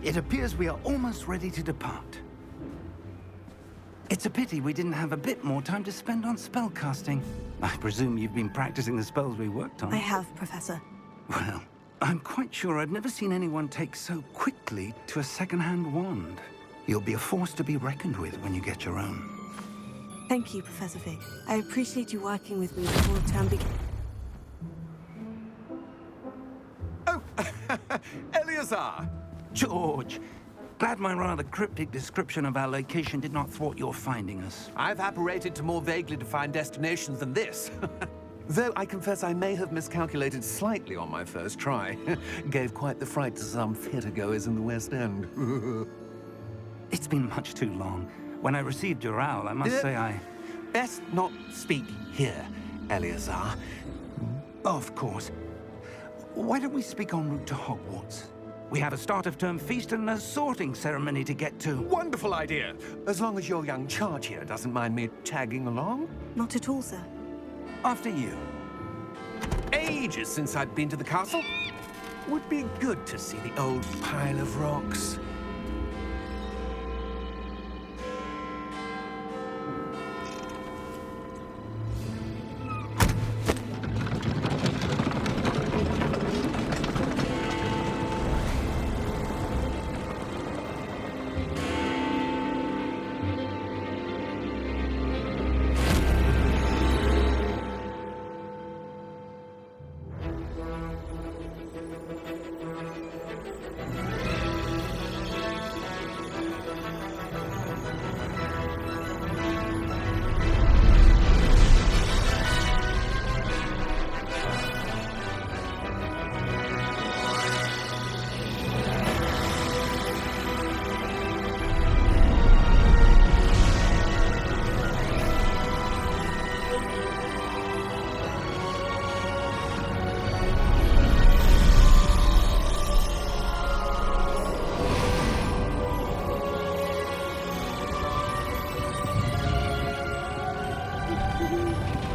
It appears we are almost ready to depart. It's a pity we didn't have a bit more time to spend on spellcasting. I presume you've been practicing the spells we worked on. I have, Professor. Well, I'm quite sure I've never seen anyone take so quickly to a second-hand wand. You'll be a force to be reckoned with when you get your own. Thank you, Professor Fig. I appreciate you working with me before the term begins. Oh, Eleazar! George, glad my rather cryptic description of our location did not thwart your finding us. I've apparated to more vaguely defined destinations than this. Though I confess I may have miscalculated slightly on my first try. Gave quite the fright to some theatre-goers in the West End. It's been much too long. When I received your owl, I must say I... Best not speak here, Eleazar. Of course. Why don't we speak en route to Hogwarts? We have a start-of-term feast and a sorting ceremony to get to. Wonderful idea! As long as your young charge here doesn't mind me tagging along. Not at all, sir. After you. Ages since I'd been to the castle. Would be good to see the old pile of rocks.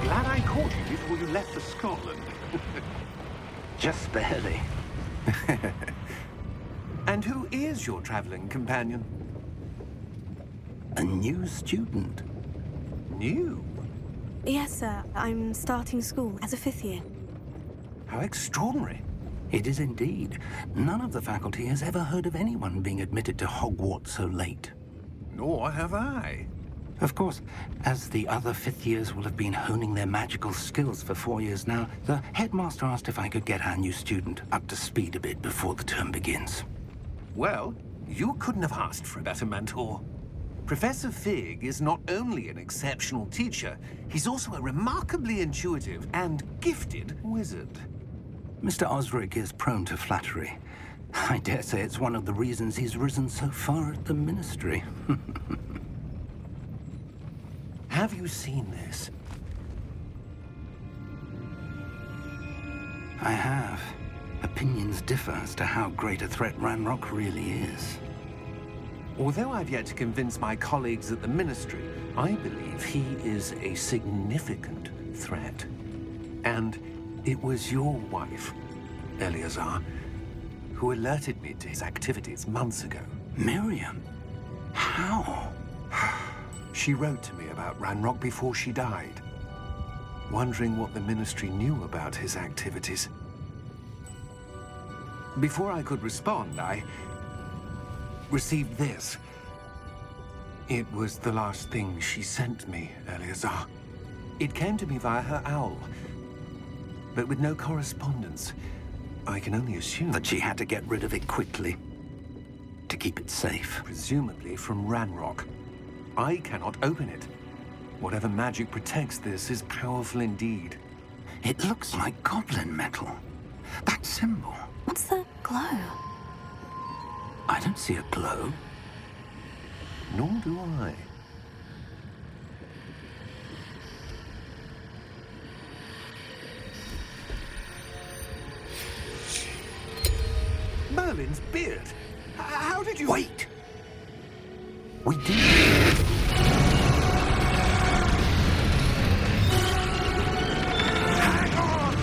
Glad I caught you before you left for Scotland. Just barely. And who is your traveling companion? A new student. New? Yes, sir. I'm starting school as a 5th year. How extraordinary. It is indeed. None of the faculty has ever heard of anyone being admitted to Hogwarts so late. Nor have I. Of course, as the other 5th years will have been honing their magical skills for 4 years now, the headmaster asked if I could get our new student up to speed a bit before the term begins. Well, you couldn't have asked for a better mentor. Professor Fig is not only an exceptional teacher, he's also a remarkably intuitive and gifted wizard. Mr. Osric is prone to flattery. I dare say it's one of the reasons he's risen so far at the Ministry. Have you seen this? I have. Opinions differ as to how great a threat Ranrok really is. Although I've yet to convince my colleagues at the Ministry, I believe he is a significant threat. And it was your wife, Eleazar, who alerted me to his activities months ago. Miriam? How? She wrote to me about Ranrok before she died, wondering what the Ministry knew about his activities. Before I could respond, I received this. It was the last thing she sent me, Eleazar. It came to me via her owl, but with no correspondence. I can only assume That she had to get rid of it quickly, to keep it safe. presumably from Ranrok. I cannot open it. Whatever magic protects this is powerful indeed. It looks like goblin metal. That symbol. What's the glow? I don't see a glow. Nor do I. Merlin's beard. How did you... Wait! We did. Hang on!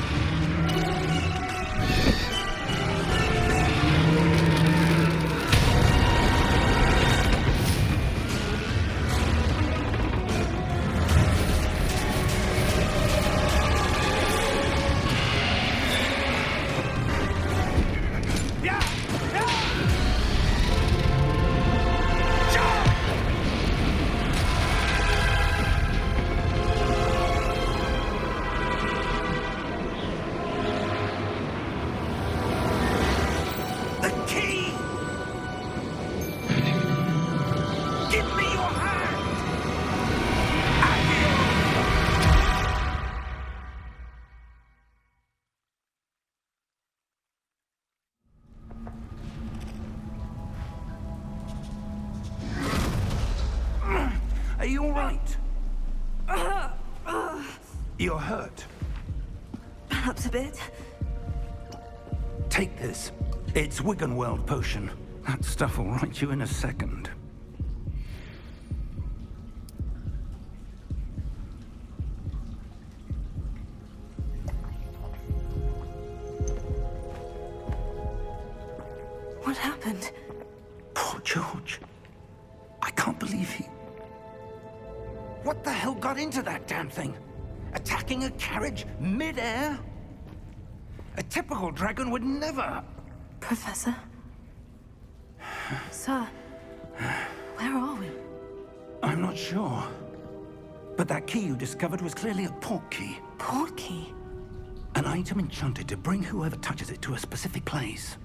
You're hurt. Perhaps a bit. Take this. It's Wiggenweld potion. That stuff will right you in a second. What happened? Poor George. I can't believe he... What the hell got into that damn thing? Attacking a carriage mid-air? A typical dragon would never... Professor? Sir, where are we? I'm not sure. But that key you discovered was clearly a port key. Port key? An item enchanted to bring whoever touches it to a specific place.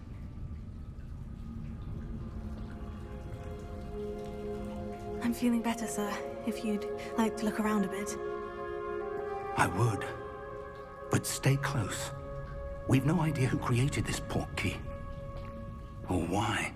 I'm feeling better, sir. If you'd like to look around a bit. I would. But stay close. We've no idea who created this port key. Or why.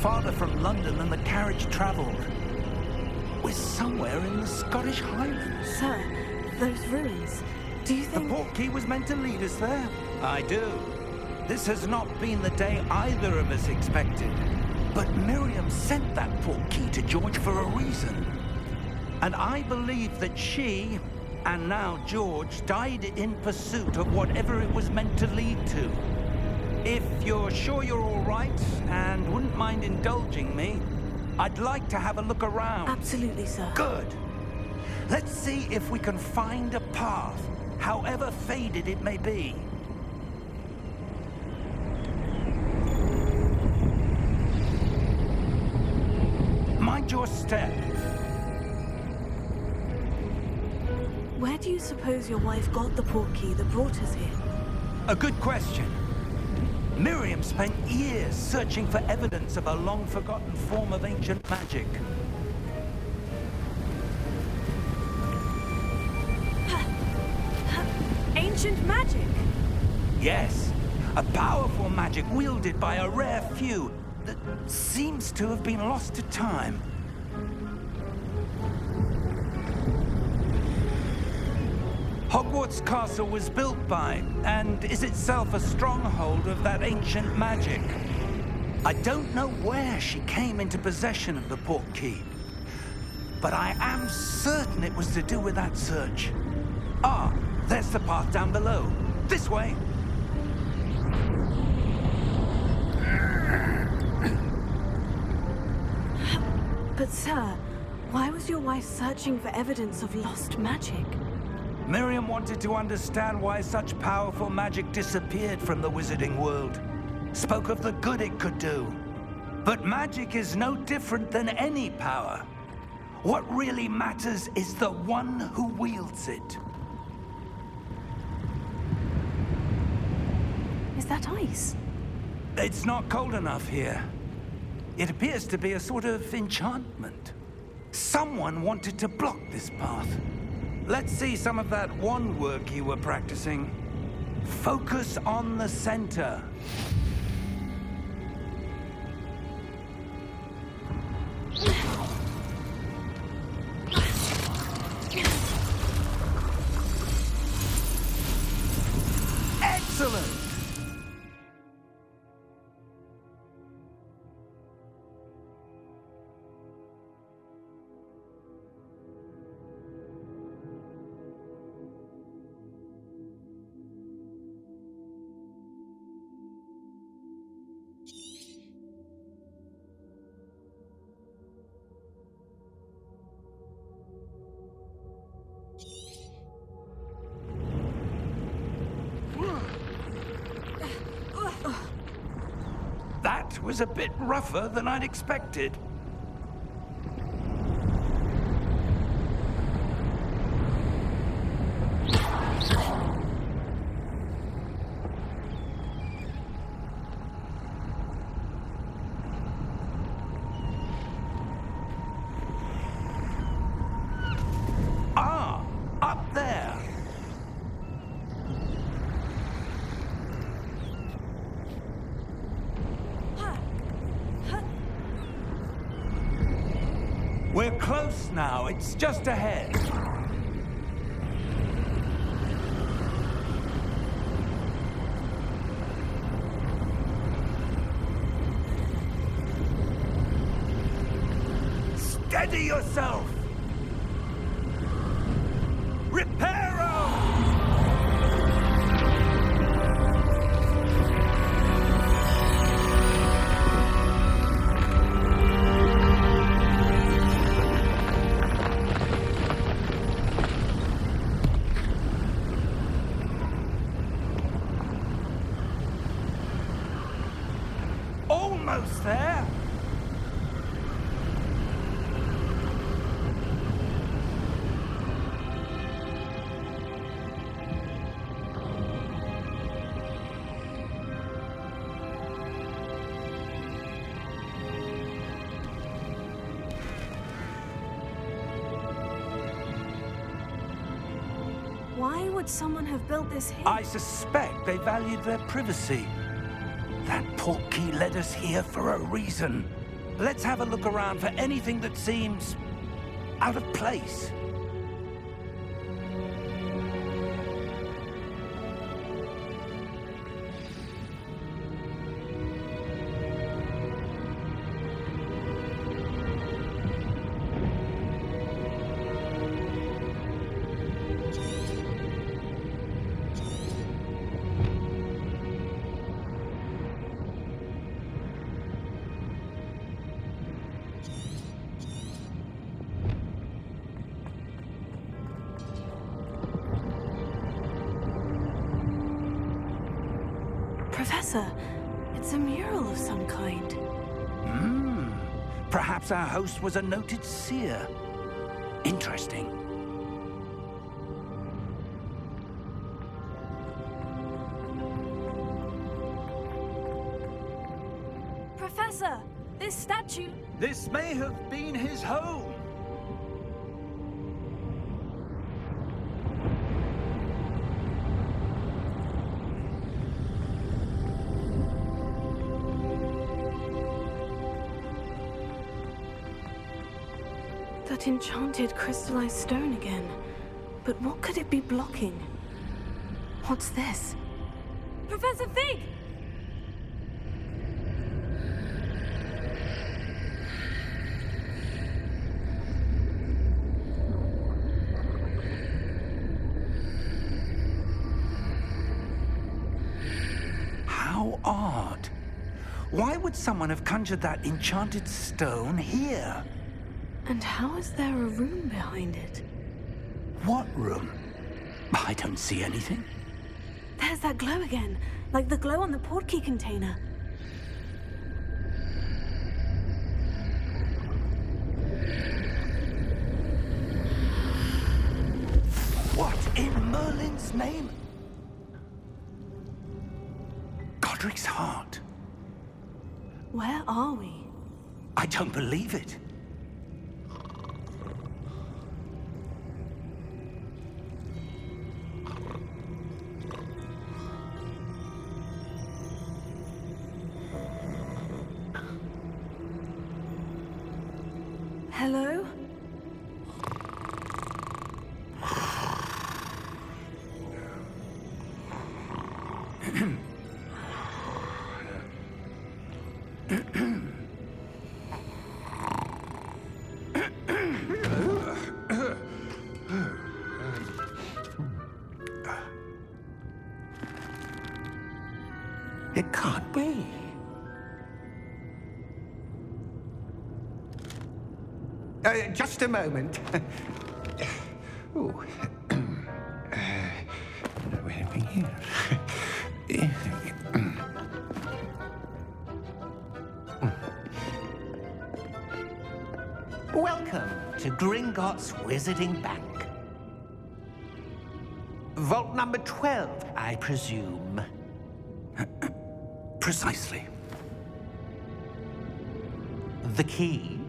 Farther from London than the carriage travelled. We're somewhere in the Scottish Highlands. Sir, those ruins. Do you The think... port key was meant to lead us there? I do. This has not been the day either of us expected. But Miriam sent that port key to George for a reason. And I believe that she, and now George, died in pursuit of whatever it was meant to lead to. If you're sure you're all right, and wouldn't mind indulging me, I'd like to have a look around. Absolutely, sir. Good. Let's see if we can find a path, however faded it may be. Mind your step. Where do you suppose your wife got the port key that brought us here? A good question. Miriam spent years searching for evidence of a long-forgotten form of ancient magic. Ancient magic? Yes, a powerful magic wielded by a rare few that seems to have been lost to time. Hogwarts Castle was built by, and is itself a stronghold of that ancient magic. I don't know where she came into possession of the portkey, but I am certain it was to do with that search. Ah, there's the path down below. This way. But sir, why was your wife searching for evidence of lost magic? Miriam wanted to understand why such powerful magic disappeared from the wizarding world. Spoke of the good it could do. But magic is no different than any power. What really matters is the one who wields it. Is that ice? It's not cold enough here. It appears to be a sort of enchantment. Someone wanted to block this path. Let's see some of that wand work you were practicing. Focus on the center. Excellent! That was a bit rougher than I'd expected. Ah, up there. We're close now. It's just ahead. Steady yourself! Reparo! Almost there. Why would someone have built this here? I suspect they valued their privacy. That portkey led us here for a reason. Let's have a look around for anything that seems out of place. Professor, it's a mural of some kind. Perhaps our host was a noted seer. Interesting. Professor, this statue... This may have been his home. That enchanted crystallized stone again. But what could it be blocking? What's this? Professor Fig! How odd. Why would someone have conjured that enchanted stone here? And how is there a room behind it? What room? I don't see anything. There's that glow again, like the glow on the portkey container. What in Merlin's name? Godric's heart. Where are we? I don't believe it. Hello? It can't be. Just a moment. Oh. Where are we here? Welcome to Gringotts Wizarding Bank. Vault number 12, I presume. Precisely. The key?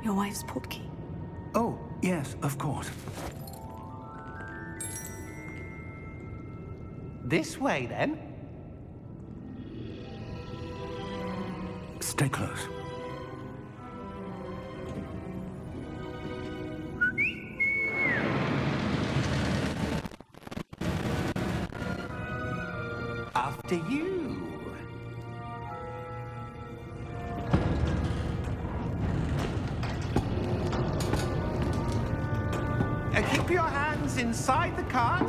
Your wife's portkey. Oh, yes, of course. This way, then. Stay close. After you. Keep your hands inside the cart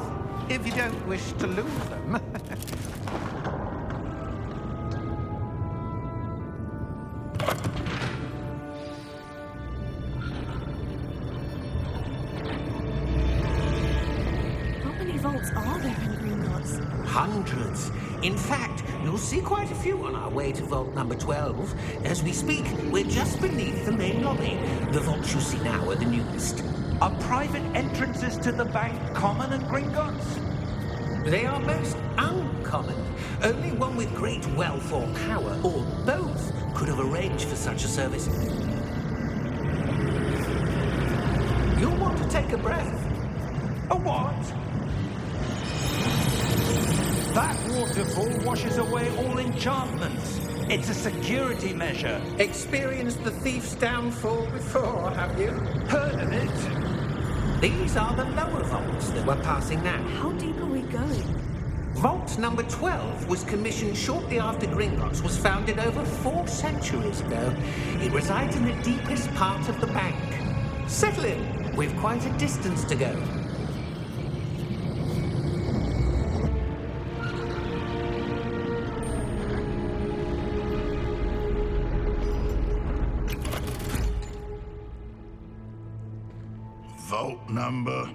if you don't wish to lose them. How many vaults are there in Gringotts? Hundreds. In fact, you'll see quite a few on our way to vault number 12. As we speak, we're just beneath the main lobby. The vaults you see now are the newest. Are private entrances to the bank common at Gringotts? They are most uncommon. Only one with great wealth or power, or both, could have arranged for such a service. You'll want to take a breath. A what? That waterfall washes away all enchantments. It's a security measure. Experienced the thief's downfall before, have you? Heard of it? These are the lower vaults that we're passing now. How deep are we going? Vault number 12 was commissioned shortly after Gringotts was founded over 4 centuries ago. It resides in the deepest part of the bank. Settle in. We've quite a distance to go. Vault number?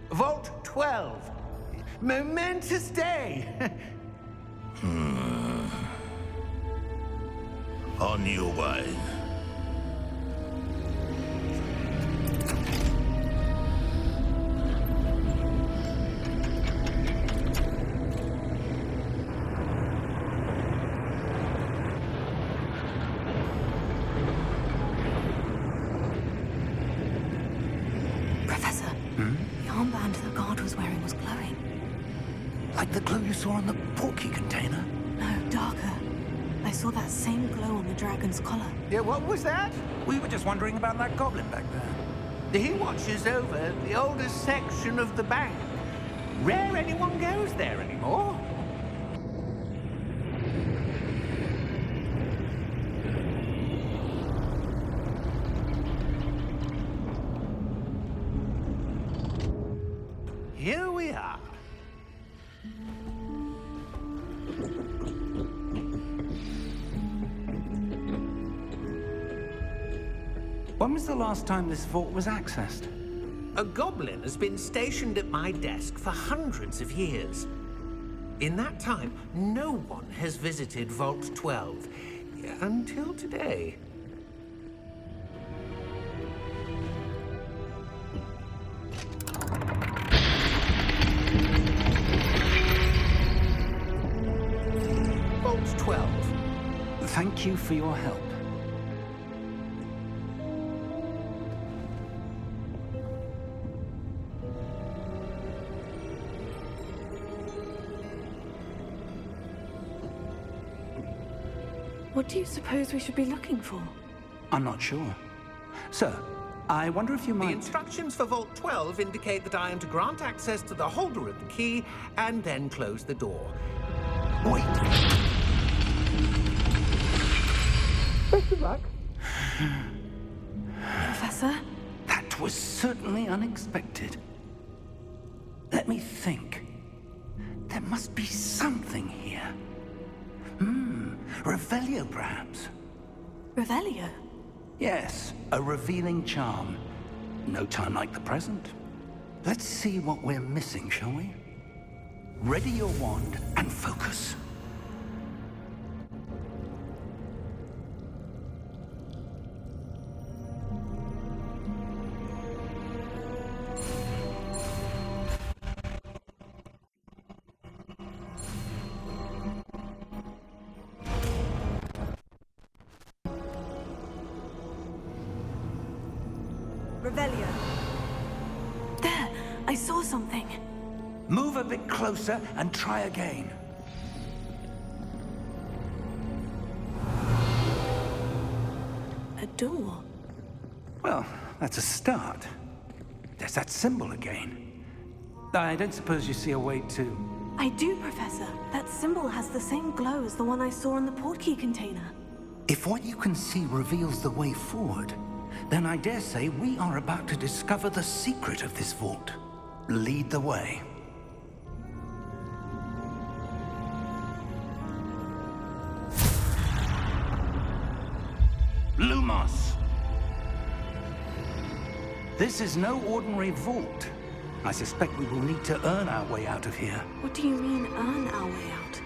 Vault 12. Momentous day. On your way. Professor, the armband the guard was wearing was glowing. Like the glow you saw on the portkey container? No, darker. I saw that same glow on the dragon's collar. Yeah, what was that? We were just wondering about that goblin back there. He watches over the oldest section of the bank. Rare anyone goes there anymore. Here we are. When was the last time this vault was accessed? A goblin has been stationed at my desk for hundreds of years. In that time, no one has visited Vault 12 until today. Vault 12. Thank you for your help. What do you suppose we should be looking for? I'm not sure. Sir, I wonder if you The might... instructions for Vault 12 indicate that I am to grant access to the holder of the key and then close the door. Wait! Best of luck. Professor? That was certainly unexpected. Let me think. There must be something here. Revelio, perhaps? Revelio? Yes, a revealing charm. No time like the present. Let's see what we're missing, shall we? Ready your wand and focus. Revelio. There! I saw something. Move a bit closer and try again. A door. Well, that's a start. There's that symbol again. I don't suppose you see a way to... I do, Professor. That symbol has the same glow as the one I saw in the portkey container. If what you can see reveals the way forward, then I dare say we are about to discover the secret of this vault. Lead the way. Lumos! This is no ordinary vault. I suspect we will need to earn our way out of here. What do you mean, earn our way out?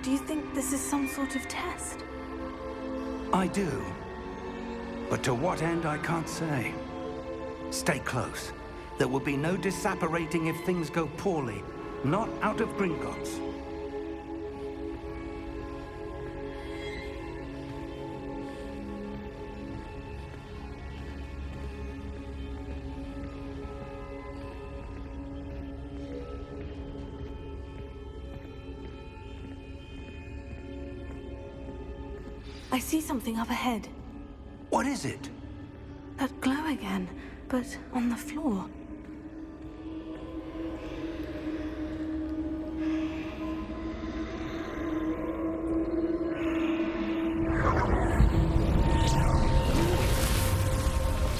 Do you think this is some sort of test? I do. But to what end, I can't say. Stay close. There will be no disapparating if things go poorly. Not out of Gringotts. I see something up ahead. What is it? That glow again, but on the floor.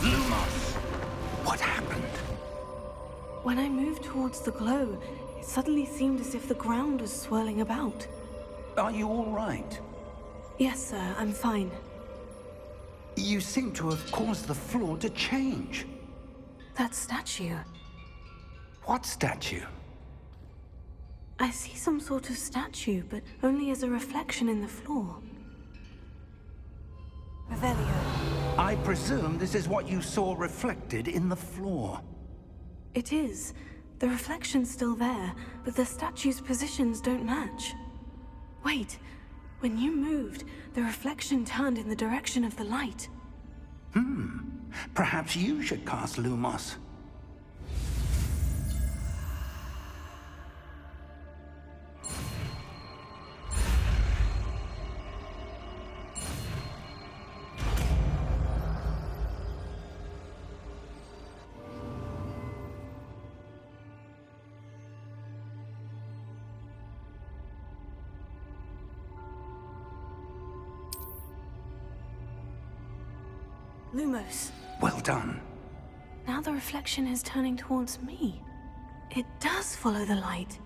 Lumos! What happened? When I moved towards the glow, it suddenly seemed as if the ground was swirling about. Are you all right? Yes, sir, I'm fine. You seem to have caused the floor to change. That statue. What statue? I see some sort of statue, but only as a reflection in the floor. Revelio. I presume this is what you saw reflected in the floor. It is. The reflection's still there, but the statue's positions don't match. Wait. When you moved, the reflection turned in the direction of the light. Perhaps you should cast Lumos. Lumos. Well done. Now the reflection is turning towards me. It does follow the light.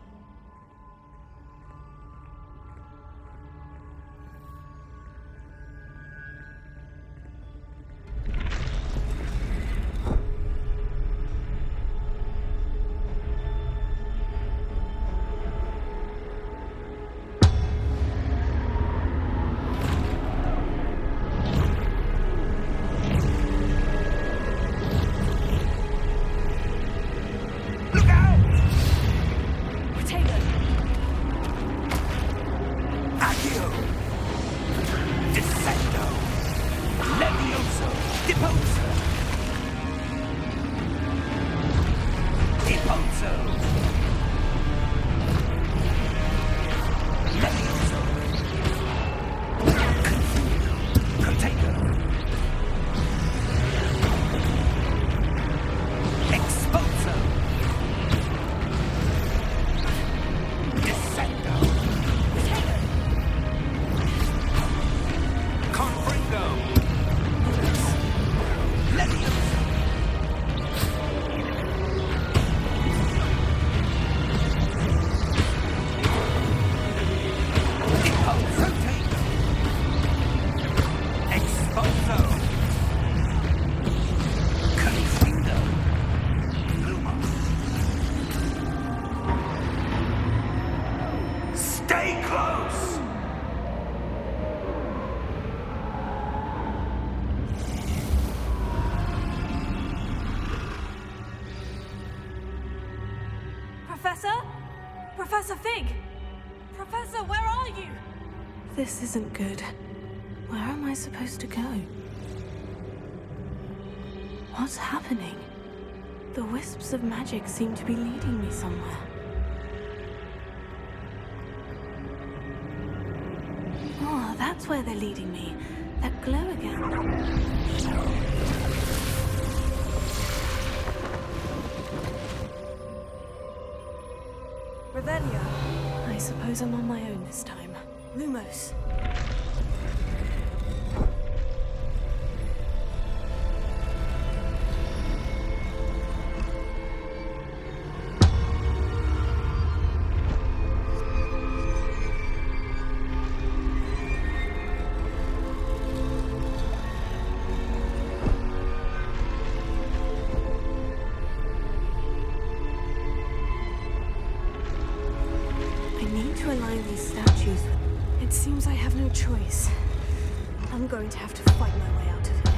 Professor Fig! Professor, where are you? This isn't good. Where am I supposed to go? What's happening? The wisps of magic seem to be leading me somewhere. Oh, that's where they're leading me. That glow again. I suppose I'm on my own this time. Lumos. It seems I have no choice. I'm going to have to fight my way out of here.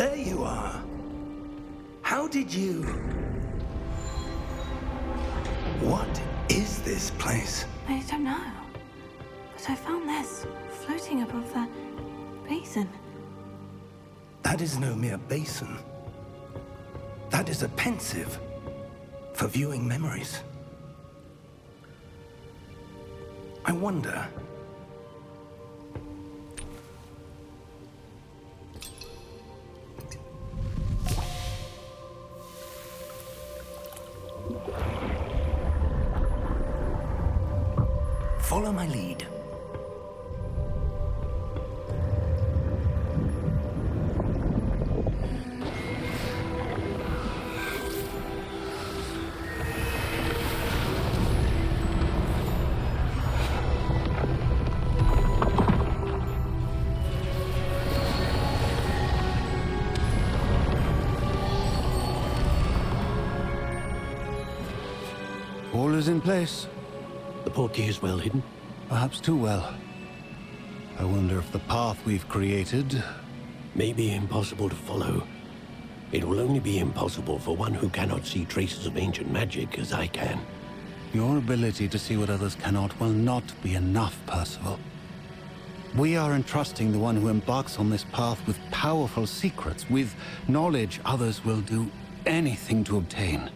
There you are. How did you... What is this place? I don't know. But I found this floating above that basin. That is no mere basin. That is a pensive for viewing memories. I wonder... Follow my lead. All is in place. The portkey is well hidden. Perhaps too well. I wonder if the path we've created... May be impossible to follow. It will only be impossible for one who cannot see traces of ancient magic as I can. Your ability to see what others cannot will not be enough, Percival. We are entrusting the one who embarks on this path with powerful secrets, with knowledge others will do anything to obtain.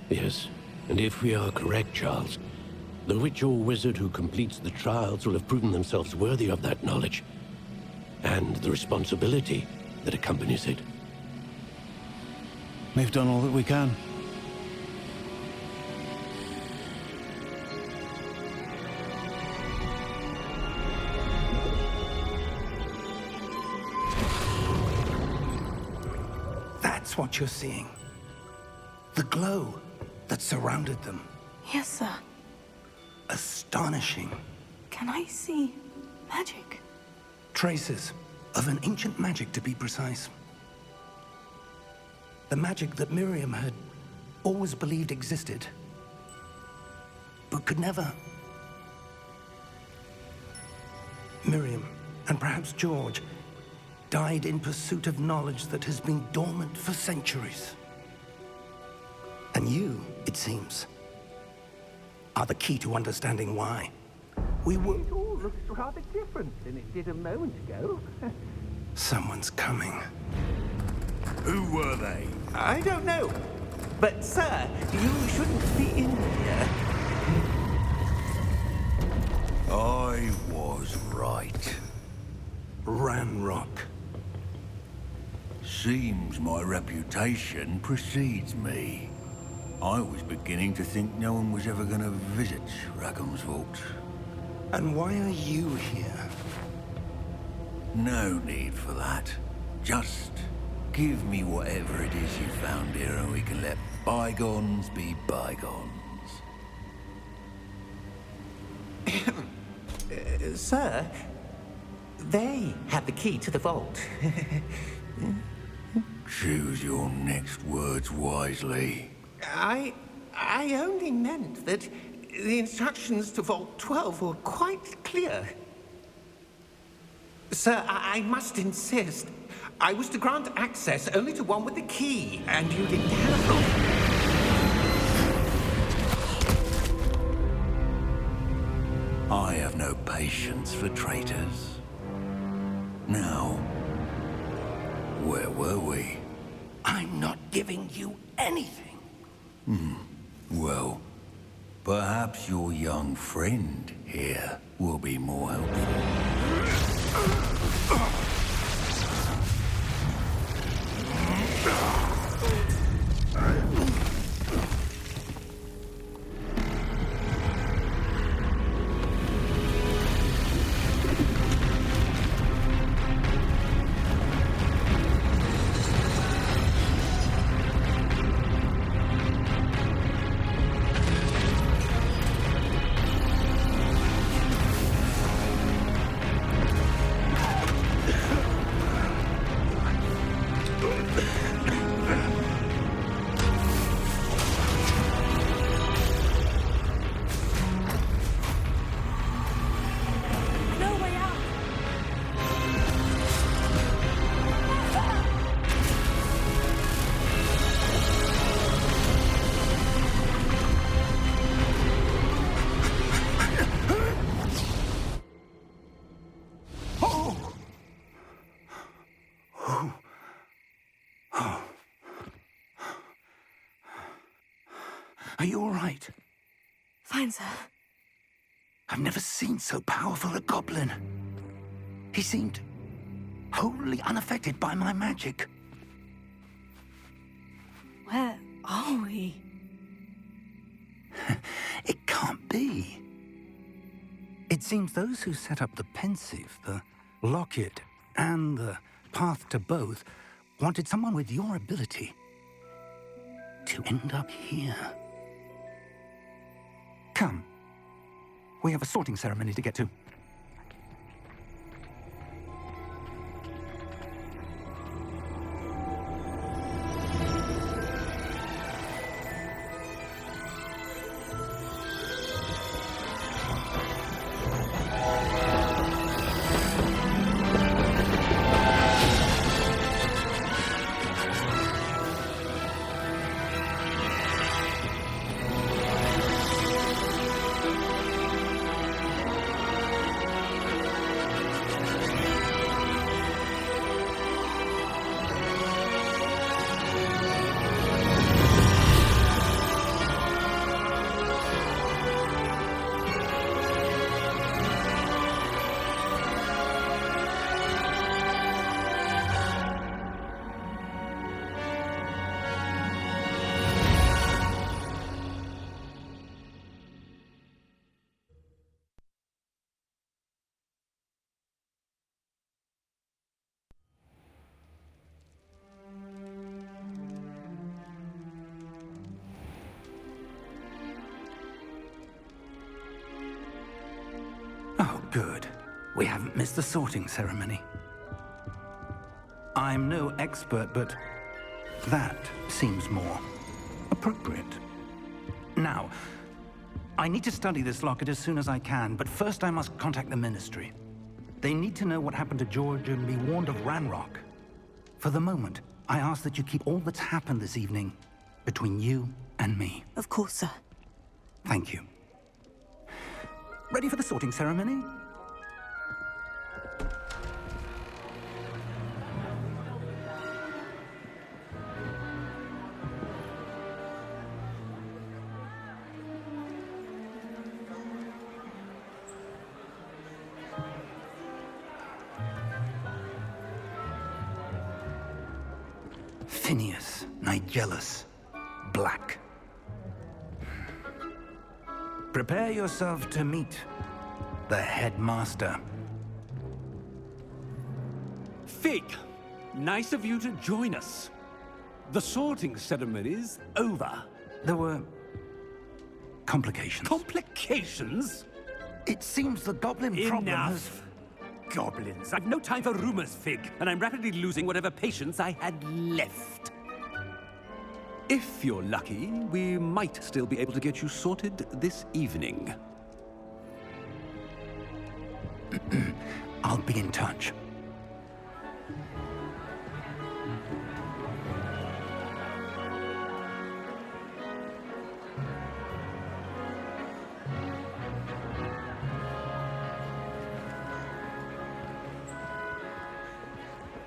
Yes, and if we are correct, Charles, the witch or wizard who completes the trials will have proven themselves worthy of that knowledge, and the responsibility that accompanies it. We've done all that we can. That's what you're seeing. The glow that surrounded them. Yes, sir. Astonishing. Can I see magic? Traces of an ancient magic, to be precise. The magic that Miriam had always believed existed, but could never. Miriam, and perhaps George, died in pursuit of knowledge that has been dormant for centuries. And you, it seems, are the key to understanding why. We were... It all looks rather different than it did a moment ago. Someone's coming. Who were they? I don't know. But, sir, you shouldn't be in here. I was right. Ranrok. Seems my reputation precedes me. I was beginning to think no one was ever going to visit Rackham's vault. And why are you here? No need for that. Just give me whatever it is you found here and we can let bygones be bygones. Sir, they have the key to the vault. Choose your next words wisely. I only meant that the instructions to Vault 12 were quite clear. Sir, I must insist. I was to grant access only to one with the key, and you didn't have one. I have no patience for traitors. Now, where were we? I'm not giving you anything. Well, perhaps your young friend here will be more helpful. Are you all right? Fine, sir. I've never seen so powerful a goblin. He seemed wholly unaffected by my magic. Where are we? It can't be. It seems those who set up the pensive, the locket, and the path to both wanted someone with your ability to end up here. Come. We have a sorting ceremony to get to. Oh, good. We haven't missed the sorting ceremony. I'm no expert, but that seems more appropriate. Now, I need to study this locket as soon as I can, but first I must contact the Ministry. They need to know what happened to George and be warned of Ranrok. For the moment, I ask that you keep all that's happened this evening between you and me. Of course, sir. Thank you. Ready for the sorting ceremony? Phineas, Nigellus, Black. Prepare yourself to meet the headmaster. Fig, nice of you to join us. The sorting ceremony's over. There were complications. Complications? It seems the goblin problem has... Enough. Goblins. I've no time for rumors, Fig, and I'm rapidly losing whatever patience I had left. If you're lucky, we might still be able to get you sorted this evening. I'll be in touch.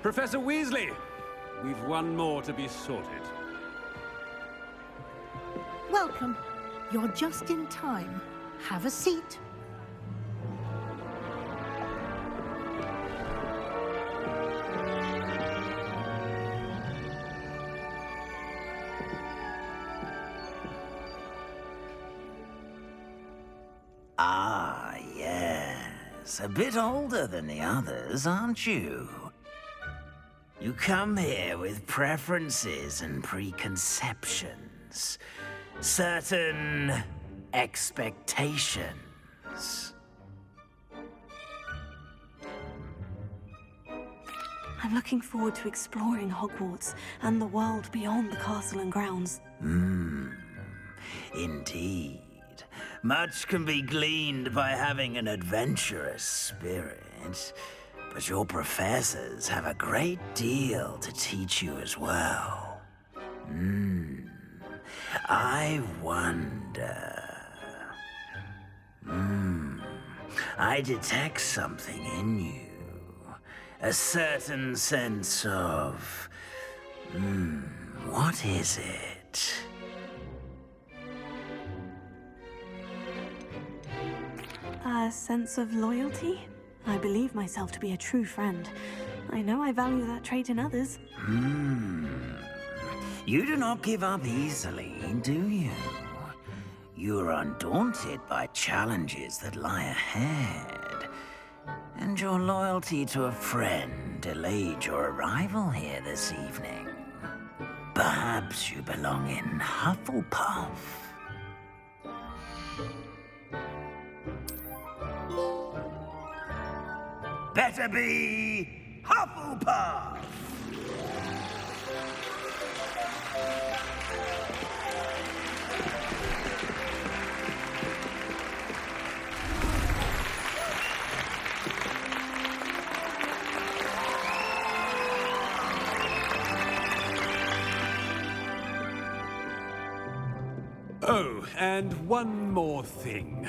Professor Weasley, we've one more to be sorted. Welcome. You're just in time. Have a seat. Ah, yes. A bit older than the others, aren't you? You come here with preferences and preconceptions. Certain expectations. I'm looking forward to exploring Hogwarts and the world beyond the castle and grounds. Indeed. Much can be gleaned by having an adventurous spirit, but your professors have a great deal to teach you as well. I wonder... I detect something in you. A certain sense of... what is it? A sense of loyalty? I believe myself to be a true friend. I know I value that trait in others. You do not give up easily, do you? You are undaunted by challenges that lie ahead. And your loyalty to a friend delayed your arrival here this evening. Perhaps you belong in Hufflepuff. Better be Hufflepuff! Oh, and one more thing.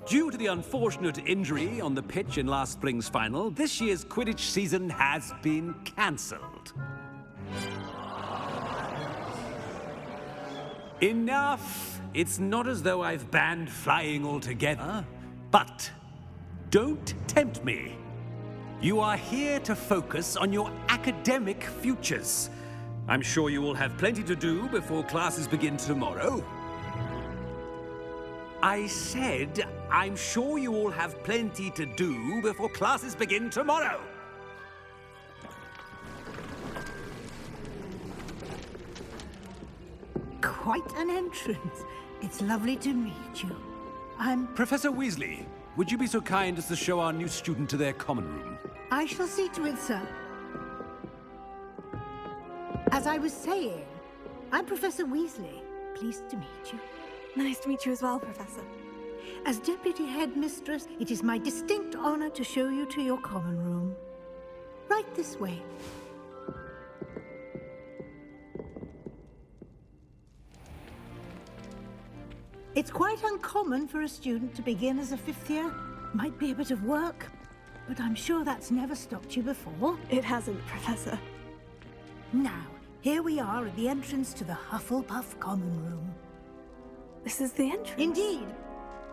Due to the unfortunate injury on the pitch in last spring's final, this year's Quidditch season has been cancelled. Enough! It's not as though I've banned flying altogether, but don't tempt me. You are here to focus on your academic futures. I'm sure you will have plenty to do before classes begin tomorrow. I said, I'm sure you all have plenty to do before classes begin tomorrow. Quite an entrance. It's lovely to meet you. Professor Weasley, would you be so kind as to show our new student to their common room? I shall see to it, sir. As I was saying, I'm Professor Weasley. Pleased to meet you. Nice to meet you as well, Professor. As Deputy Headmistress, it is my distinct honor to show you to your common room. Right this way. It's quite uncommon for a student to begin as a fifth year. Might be a bit of work, but I'm sure that's never stopped you before. It hasn't, Professor. Now, here we are at the entrance to the Hufflepuff common room. This is the entrance? Indeed.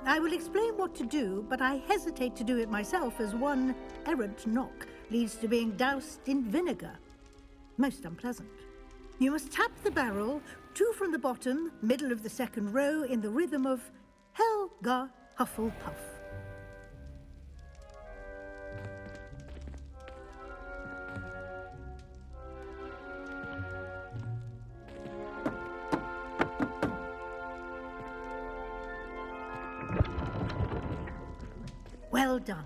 I will explain what to do, but I hesitate to do it myself as one errant knock leads to being doused in vinegar. Most unpleasant. You must tap the barrel, 2 from the bottom, middle of the second row, in the rhythm of Helga Hufflepuff. Well done.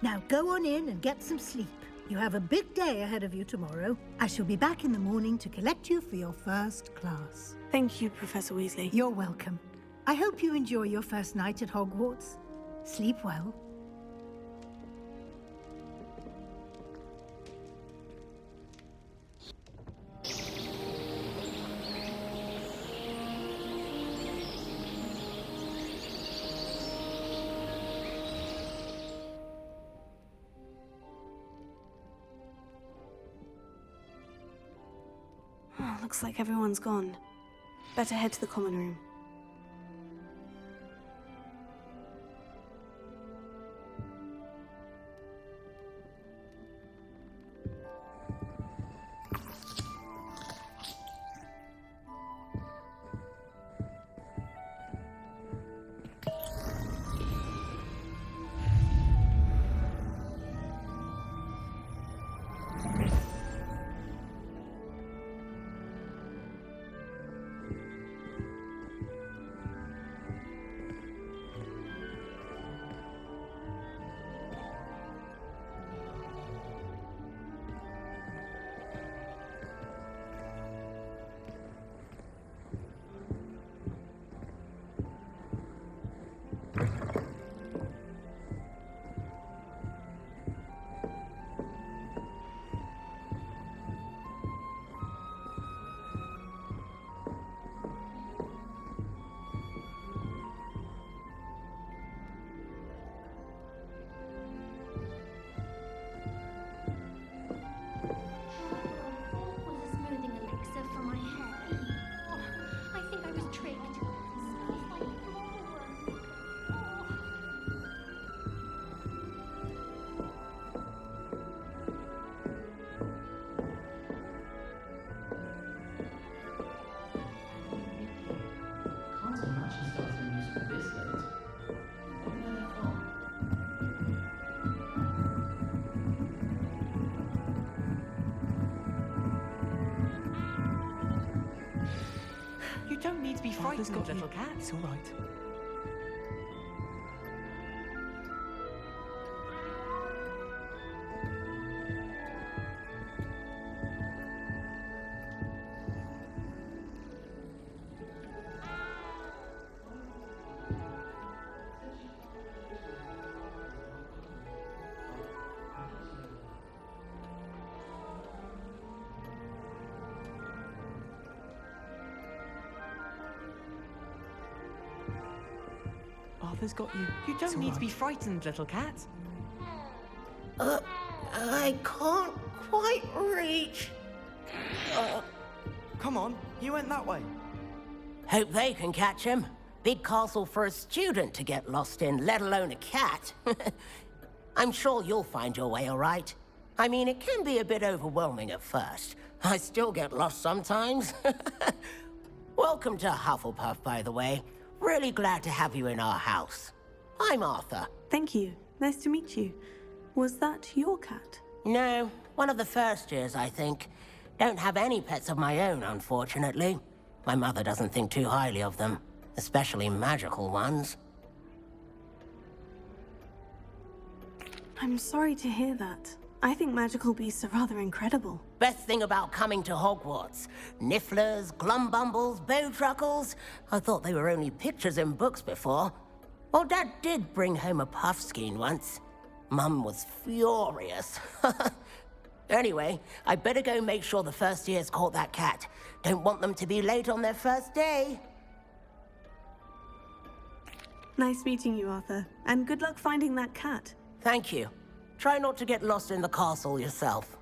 Now go on in and get some sleep. You have a big day ahead of you tomorrow. I shall be back in the morning to collect you for your first class. Thank you, Professor Weasley. You're welcome. I hope you enjoy your first night at Hogwarts. Sleep well. Looks like everyone's gone. Better head to the common room. You don't need to be frightened, got little you. cat. It's all right. Arthur's got you. You don't need to be frightened, little cat. I can't quite reach. Come on, you went that way. Hope they can catch him. Big castle for a student to get lost in, let alone a cat. I'm sure you'll find your way all right. I mean, it can be a bit overwhelming at first. I still get lost sometimes. Welcome to Hufflepuff, by the way. Really glad to have you in our house. I'm Arthur. Thank you. Nice to meet you. Was that your cat? No, one of the first years, I think. Don't have any pets of my own, unfortunately. My mother doesn't think too highly of them, especially magical ones. I'm sorry to hear that. I think magical beasts are rather incredible. Best thing about coming to Hogwarts. Nifflers, glumbumbles, bowtruckles. I thought they were only pictures in books before. Well, Dad did bring home a puffskein once. Mum was furious. Anyway, I better go make sure the first years caught that cat. Don't want them to be late on their first day. Nice meeting you, Arthur. And good luck finding that cat. Thank you. Try not to get lost in the castle yourself.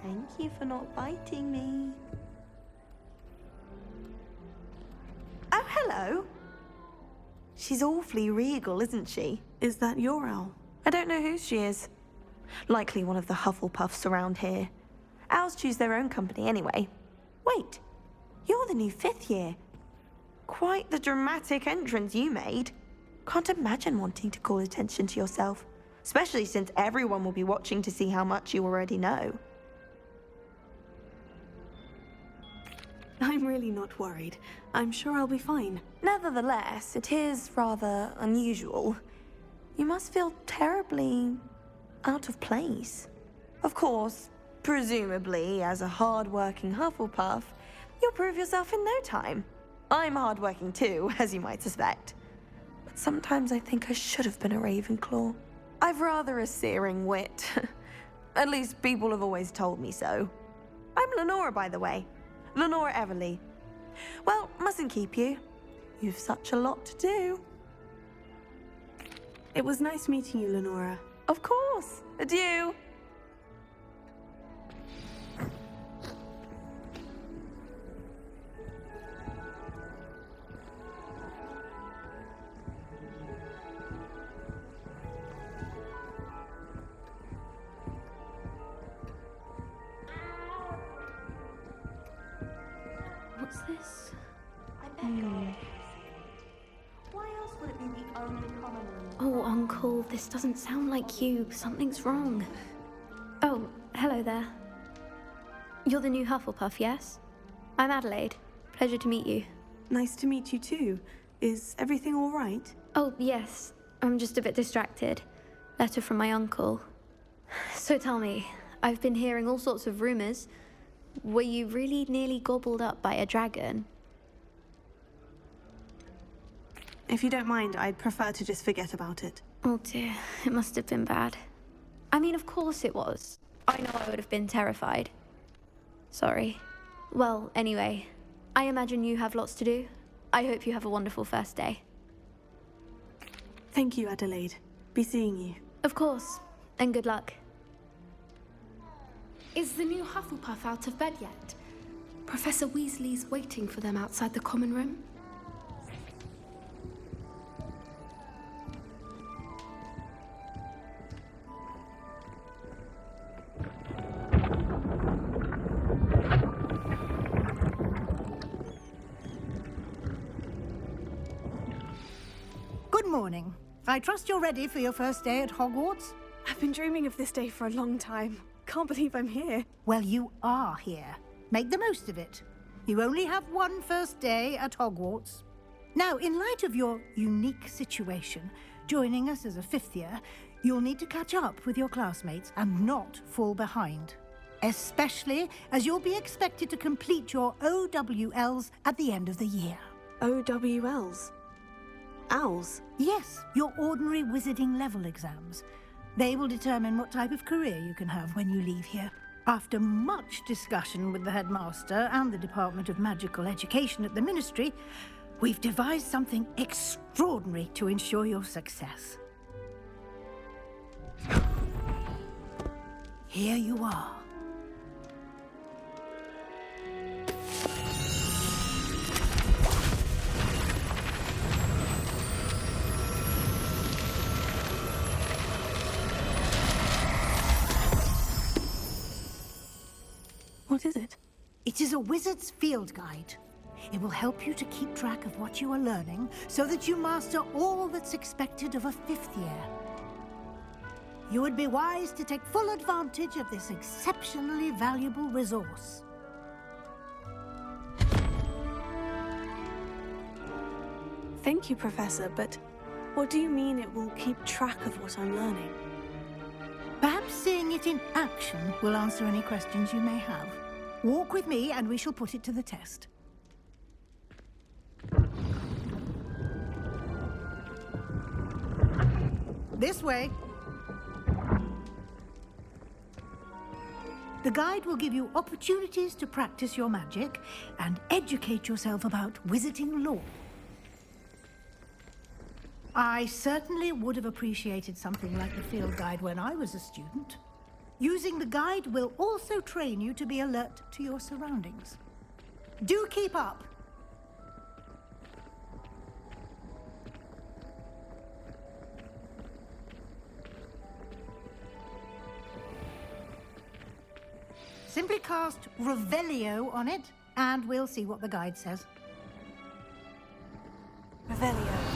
Thank you for not biting me. Oh, hello. She's awfully regal, isn't she? Is that your owl? I don't know who she is. Likely one of the Hufflepuffs around here. Owls choose their own company anyway. Wait, you're the new 5th year. Quite the dramatic entrance you made. Can't imagine wanting to call attention to yourself, especially since everyone will be watching to see how much you already know. I'm really not worried. I'm sure I'll be fine. Nevertheless, it is rather unusual. You must feel terribly out of place. Of course, presumably, as a hard-working Hufflepuff, you'll prove yourself in no time. I'm hard-working too, as you might suspect. But sometimes I think I should have been a Ravenclaw. I've rather a searing wit. At least people have always told me so. I'm Lenora, by the way. Lenora Everly. Well, mustn't keep you. You've such a lot to do. It was nice meeting you, Lenora. Of course. Adieu. What's this? Why else would it be the only common room? Oh, Uncle, this doesn't sound like you. Something's wrong. Oh, hello there. You're the new Hufflepuff, yes? I'm Adelaide. Pleasure to meet you. Nice to meet you too. Is everything all right? Oh, yes. I'm just a bit distracted. Letter from my uncle. So tell me, I've been hearing all sorts of rumors. Were you really nearly gobbled up by a dragon? If you don't mind, I'd prefer to just forget about it. Oh dear, it must have been bad. I mean, of course it was. I know I would have been terrified. Sorry. Well, anyway, I imagine you have lots to do. I hope you have a wonderful first day. Thank you, Adelaide. Be seeing you. Of course, and good luck. Is the new Hufflepuff out of bed yet? Professor Weasley's waiting for them outside the common room. Good morning. I trust you're ready for your first day at Hogwarts? I've been dreaming of this day for a long time. Can't believe I'm here. Well, you are here. Make the most of it. You only have one first day at Hogwarts. Now, in light of your unique situation, joining us as a fifth year, you'll need to catch up with your classmates and not fall behind. Especially as you'll be expected to complete your OWLs at the end of the year. OWLs? Owls? Yes, your ordinary wizarding level exams. They will determine what type of career you can have when you leave here. After much discussion with the headmaster and the Department of Magical Education at the Ministry, we've devised something extraordinary to ensure your success. Here you are. What is it? It is a wizard's field guide. It will help you to keep track of what you are learning so that you master all that's expected of a fifth year. You would be wise to take full advantage of this exceptionally valuable resource. Thank you, Professor, but what do you mean it will keep track of what I'm learning? Perhaps seeing it in action will answer any questions you may have. Walk with me and we shall put it to the test. This way. The guide will give you opportunities to practice your magic and educate yourself about wizarding lore. I certainly would have appreciated something like the field guide when I was a student. Using the guide will also train you to be alert to your surroundings. Do keep up! Simply cast Revelio on it, and we'll see what the guide says. Revelio.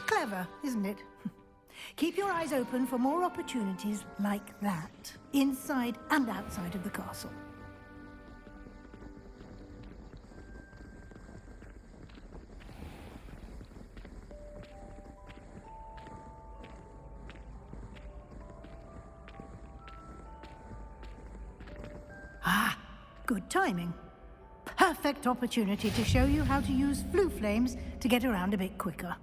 Clever, isn't it? Keep your eyes open for more opportunities like that, inside and outside of the castle. Ah, good timing. Perfect opportunity to show you how to use flue flames to get around a bit quicker.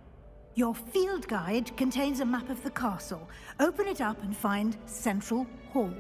Your field guide contains a map of the castle. Open it up and find Central Hall.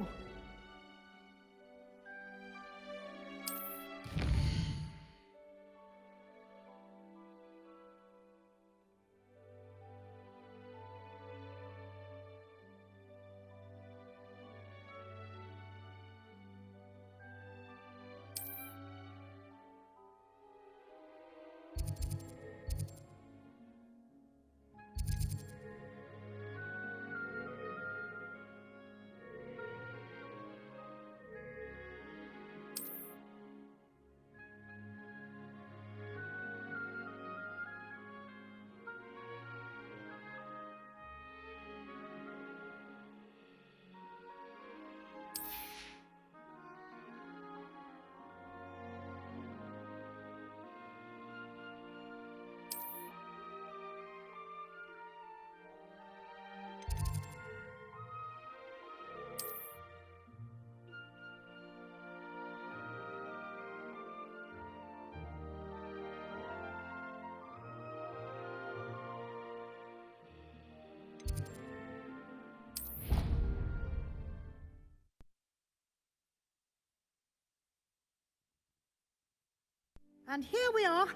And here we are.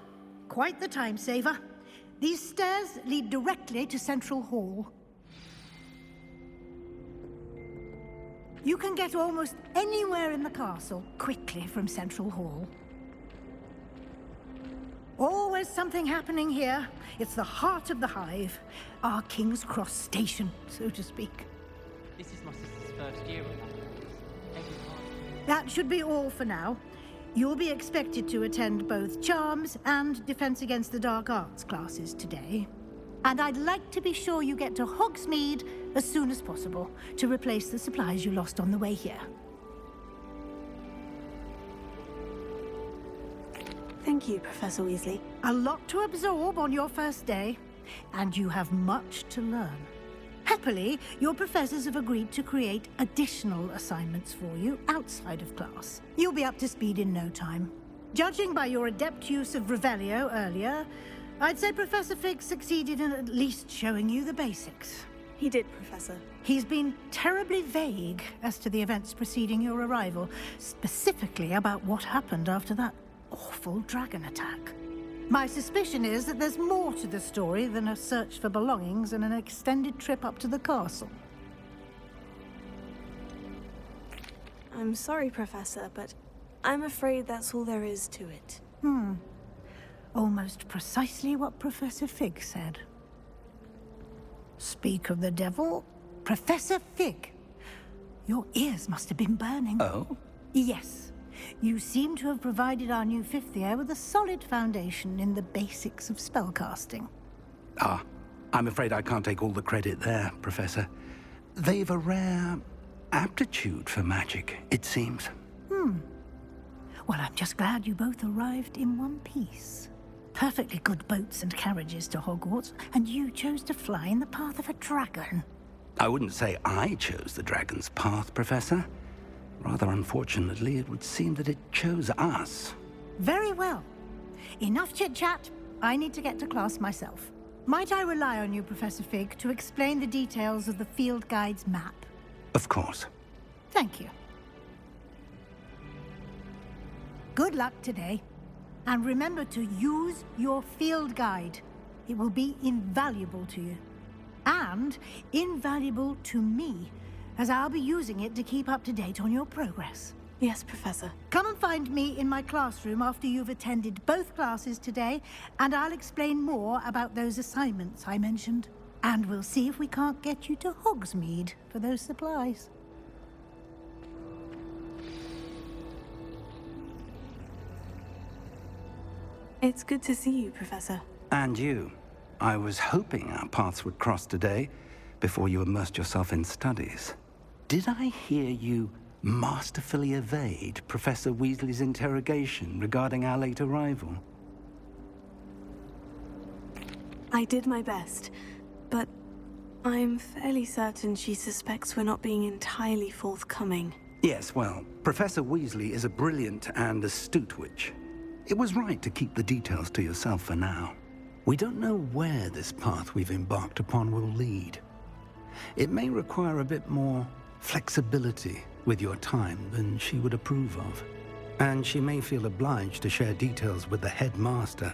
Quite the time saver. These stairs lead directly to Central Hall. You can get almost anywhere in the castle quickly from Central Hall. Always something happening here. It's the heart of the hive. Our King's Cross station, so to speak. This is my sister's first year at Hogwarts. Every time. That should be all for now. You'll be expected to attend both Charms and Defense Against the Dark Arts classes today. And I'd like to be sure you get to Hogsmeade as soon as possible to replace the supplies you lost on the way here. Thank you, Professor Weasley. A lot to absorb on your first day, and you have much to learn. Happily, your professors have agreed to create additional assignments for you outside of class. You'll be up to speed in no time. Judging by your adept use of Revelio earlier, I'd say Professor Fig succeeded in at least showing you the basics. He did, Professor. He's been terribly vague as to the events preceding your arrival, specifically about what happened after that awful dragon attack. My suspicion is that there's more to the story than a search for belongings and an extended trip up to the castle. I'm sorry, Professor, but I'm afraid that's all there is to it. Almost precisely what Professor Fig said. Speak of the devil, Professor Fig. Your ears must have been burning. Oh? Yes. You seem to have provided our new fifth year with a solid foundation in the basics of spellcasting. Ah, I'm afraid I can't take all the credit there, Professor. They've a rare aptitude for magic, it seems. Well, I'm just glad you both arrived in one piece. Perfectly good boats and carriages to Hogwarts, and you chose to fly in the path of a dragon. I wouldn't say I chose the dragon's path, Professor. Rather unfortunately, it would seem that it chose us. Very well. Enough chit-chat. I need to get to class myself. Might I rely on you, Professor Fig, to explain the details of the field guide's map? Of course. Thank you. Good luck today. And remember to use your field guide. It will be invaluable to you. And invaluable to me, as I'll be using it to keep up to date on your progress. Yes, Professor. Come and find me in my classroom after you've attended both classes today, and I'll explain more about those assignments I mentioned. And we'll see if we can't get you to Hogsmeade for those supplies. It's good to see you, Professor. And you. I was hoping our paths would cross today, before you immersed yourself in studies. Did I hear you masterfully evade Professor Weasley's interrogation regarding our late arrival? I did my best, but I'm fairly certain she suspects we're not being entirely forthcoming. Yes, well, Professor Weasley is a brilliant and astute witch. It was right to keep the details to yourself for now. We don't know where this path we've embarked upon will lead. It may require a bit more flexibility with your time than she would approve of. And she may feel obliged to share details with the headmaster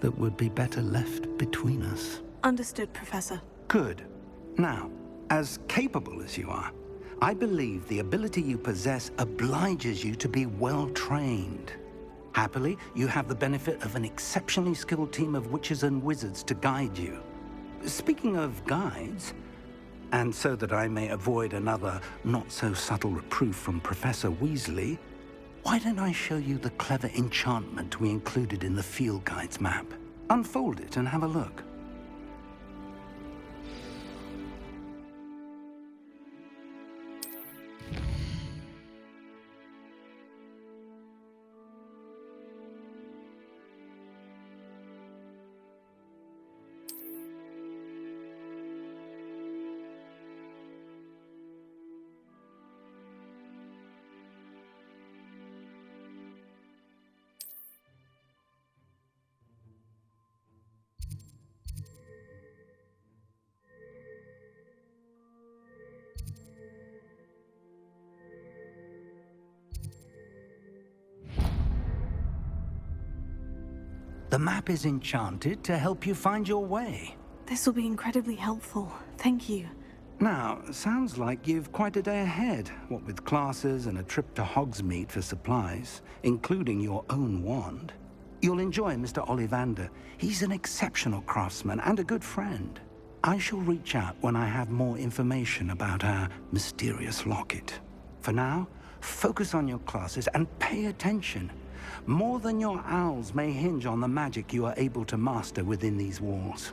that would be better left between us. Understood, Professor. Good. Now, as capable as you are, I believe the ability you possess obliges you to be well trained. Happily, you have the benefit of an exceptionally skilled team of witches and wizards to guide you. Speaking of guides, and so that I may avoid another not-so-subtle reproof from Professor Weasley, why don't I show you the clever enchantment we included in the field guide's map? Unfold it and have a look. The map is enchanted to help you find your way. This will be incredibly helpful. Thank you. Now, sounds like you've quite a day ahead, what with classes and a trip to Hogsmeade for supplies, including your own wand. You'll enjoy Mr. Ollivander. He's an exceptional craftsman and a good friend. I shall reach out when I have more information about our mysterious locket. For now, focus on your classes and pay attention. More than your owls may hinge on the magic you are able to master within these walls.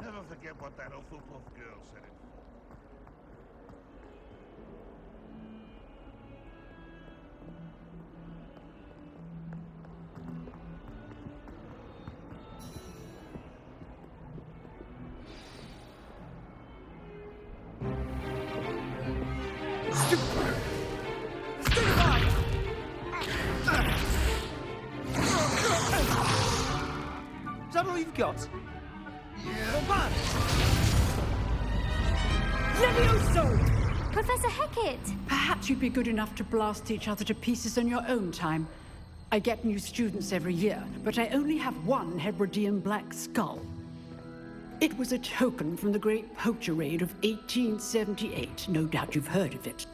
Never forget what that Hufflepuff girl said it for. Is that all you've got? Yeah. Levioso! Professor Hecat! Perhaps you'd be good enough to blast each other to pieces on your own time. I get new students every year, but I only have one Hebridean black skull. It was a token from the Great Poacher Raid of 1878. No doubt you've heard of it.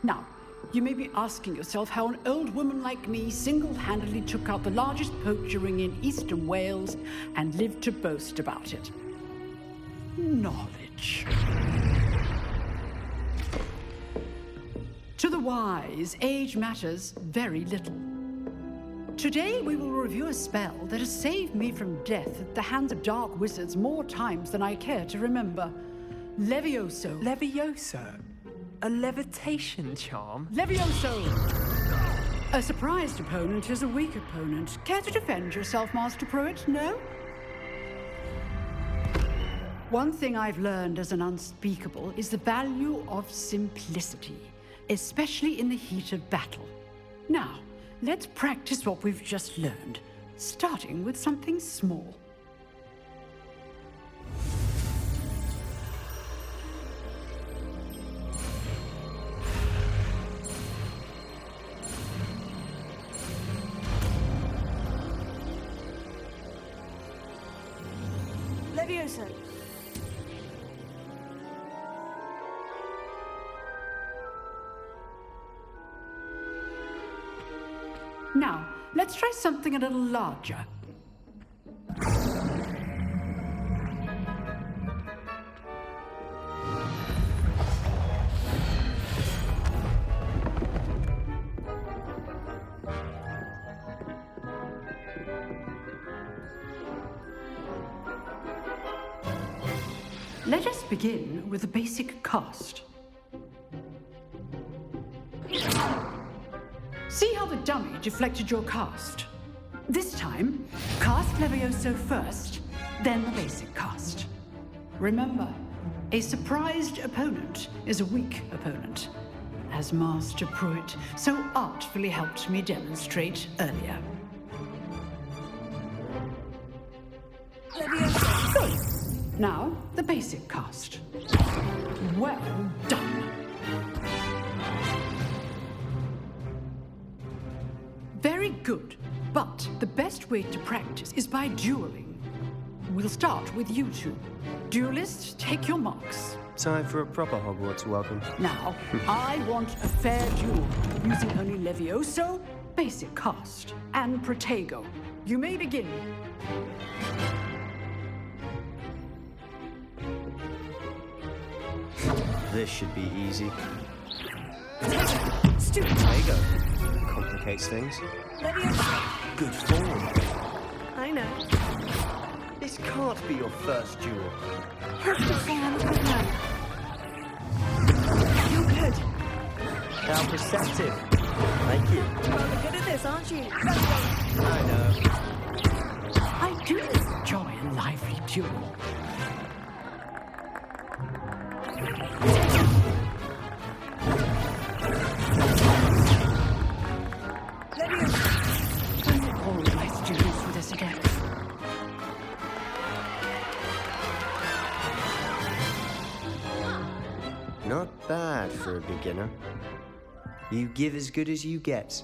Now, you may be asking yourself how an old woman like me single-handedly took out the largest poacher ring in eastern Wales and lived to boast about it. Knowledge. To the wise, age matters very little. Today we will review a spell that has saved me from death at the hands of dark wizards more times than I care to remember. Levioso. Levioso? A levitation charm? Levioso! A surprised opponent is a weak opponent. Care to defend yourself, Master Pruitt? No? One thing I've learned as an unspeakable is the value of simplicity, especially in the heat of battle. Now, let's practice what we've just learned, starting with something small. Levioso! Now, let's try something a little larger. Let us begin with a basic cast. See how the dummy deflected your cast? This time, cast Levioso first, then the basic cast. Remember, a surprised opponent is a weak opponent, as Master Pruitt so artfully helped me demonstrate earlier. Levioso! Now, the basic cast. Well done. Very good, but the best way to practice is by dueling. We'll start with you two. Duelists, take your marks. Time for a proper Hogwarts welcome. Now, I want a fair duel, using only Levioso, basic cast, and Protego. You may begin. This should be easy. Stupid! Protego complicates things. Levioso! Good form. I know. This This can't be your first duel. Let's just say I'm a good man. You're good. How perceptive. Thank you. Rather good at this, aren't you? I know. I do enjoy a lively duel. All my students with us again. Not bad for a beginner. You give as good as you get.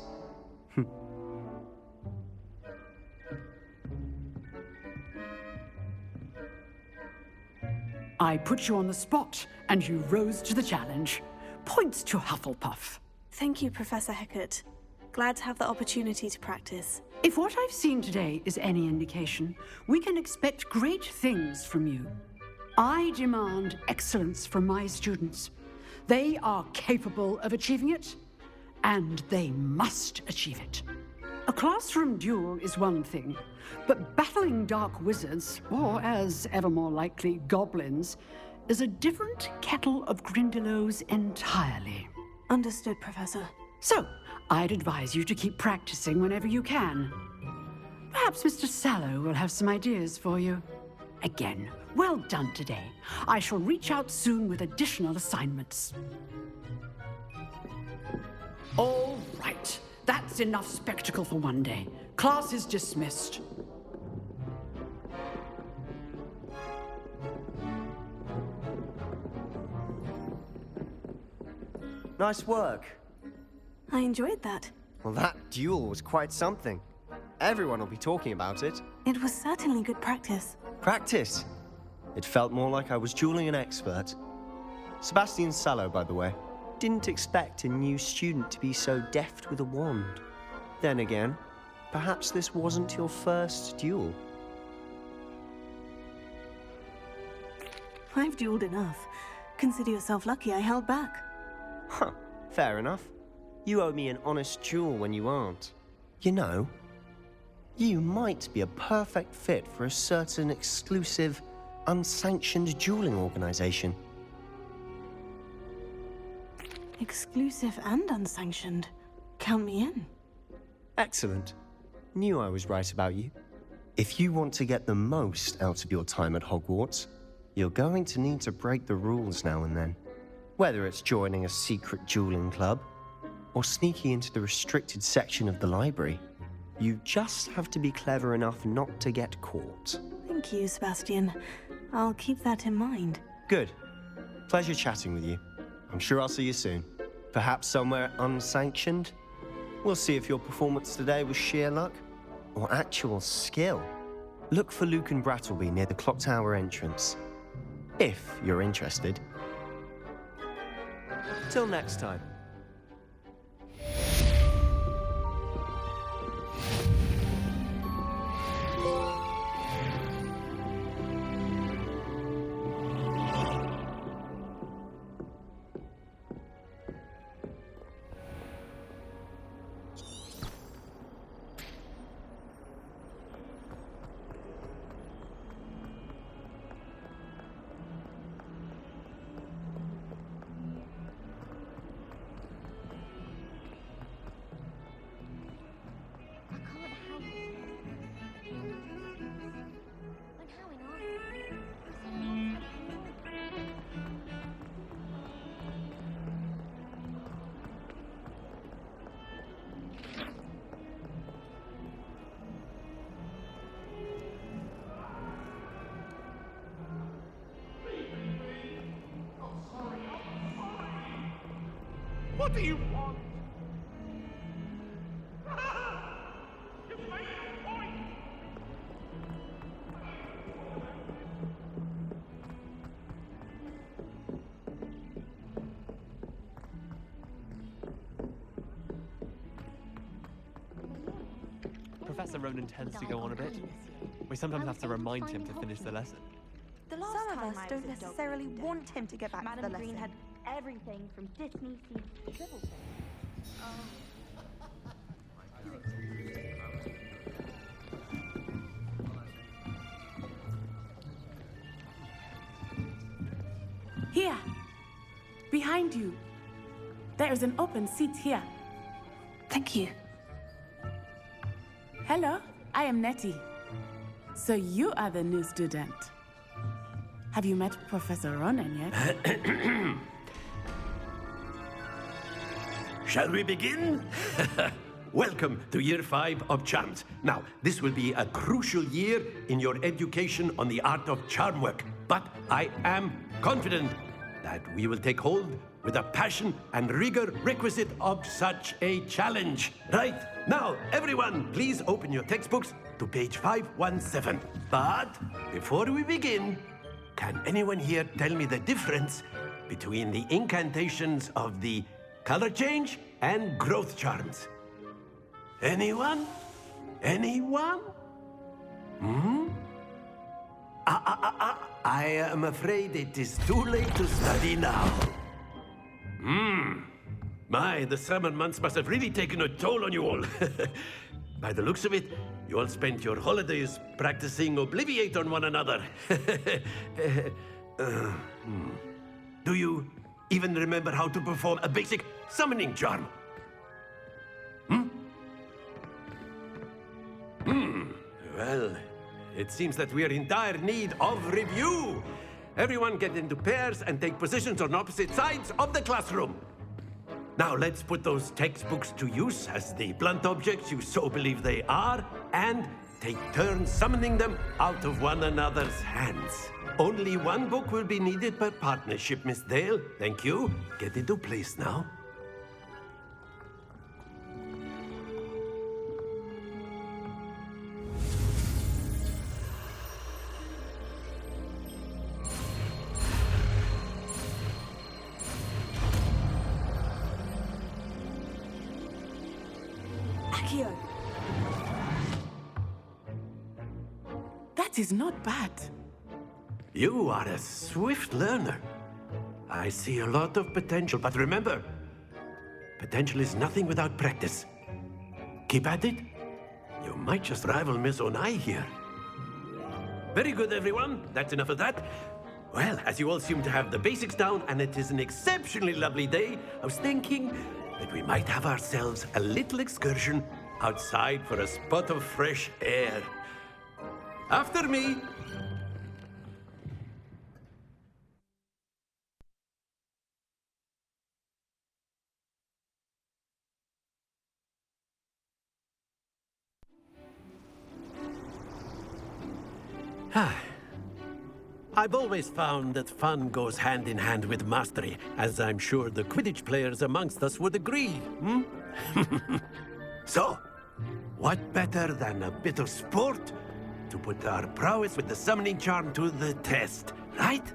I put you on the spot, and you rose to the challenge. Points to Hufflepuff. Thank you, Professor Hecat. Glad to have the opportunity to practice. If what I've seen today is any indication, we can expect great things from you. I demand excellence from my students. They are capable of achieving it, and they must achieve it. A classroom duel is one thing, but battling dark wizards, or as ever more likely, goblins, is a different kettle of Grindylows entirely. Understood, Professor. So, I'd advise you to keep practicing whenever you can. Perhaps Mr. Sallow will have some ideas for you. Again, well done today. I shall reach out soon with additional assignments. All right. That's enough spectacle for one day. Class is dismissed. Nice work. I enjoyed that. Well, that duel was quite something. Everyone will be talking about it. It was certainly good practice. Practice? It felt more like I was dueling an expert. Sebastian Sallow, by the way. Didn't expect a new student to be so deft with a wand. Then again, perhaps this wasn't your first duel. I've dueled enough. Consider yourself lucky I held back. Huh, fair enough. You owe me an honest duel when you aren't. You know, you might be a perfect fit for a certain exclusive, unsanctioned dueling organization. Exclusive and unsanctioned. Count me in. Excellent. Knew I was right about you. If you want to get the most out of your time at Hogwarts, you're going to need to break the rules now and then. Whether it's joining a secret dueling club, or sneaking into the restricted section of the library, you just have to be clever enough not to get caught. Thank you, Sebastian. I'll keep that in mind. Good. Pleasure chatting with you. I'm sure I'll see you soon. Perhaps somewhere unsanctioned? We'll see if your performance today was sheer luck or actual skill. Look for Luke and Brattleby near the clock tower entrance, if you're interested. Till next time. What do you want? Professor Ronan tends to go on a bit. We sometimes have to remind him to finish the lesson. Some of us don't necessarily want him to get back to the lesson. Green had everything from Disney to Dribble. Here. Behind you. There is an open seat here. Thank you. Hello, I am Nettie. So you are the new student. Have you met Professor Ronan yet? Shall we begin? Welcome to Year 5 of Charms. Now, this will be a crucial year in your education on the art of charm work. But I am confident that we will take hold with the passion and rigor requisite of such a challenge. Right, now, everyone, please open your textbooks to page 517. But before we begin, can anyone here tell me the difference between the incantations of the color change and growth charms? Anyone? Anyone? I am afraid it is too late to study now. My, the summer months must have really taken a toll on you all. By the looks of it, you all spent your holidays practicing Obliviate on one another. Do you even remember how to perform a basic summoning charm? Well, it seems that we are in dire need of review. Everyone get into pairs and take positions on opposite sides of the classroom. Now let's put those textbooks to use as the blunt objects you so believe they are, and take turns summoning them out of one another's hands. Only one book will be needed per partnership, Miss Dale. Thank you. Get into place now. That is not bad. You are a swift learner. I see a lot of potential, but remember, potential is nothing without practice. Keep at it. You might just rival Miss Onai here. Very good, everyone. That's enough of that. Well, as you all seem to have the basics down, and it is an exceptionally lovely day, I was thinking that we might have ourselves a little excursion outside for a spot of fresh air. After me. I've always found that fun goes hand in hand with mastery, as I'm sure the Quidditch players amongst us would agree. So, what better than a bit of sport to put our prowess with the summoning charm to the test, right?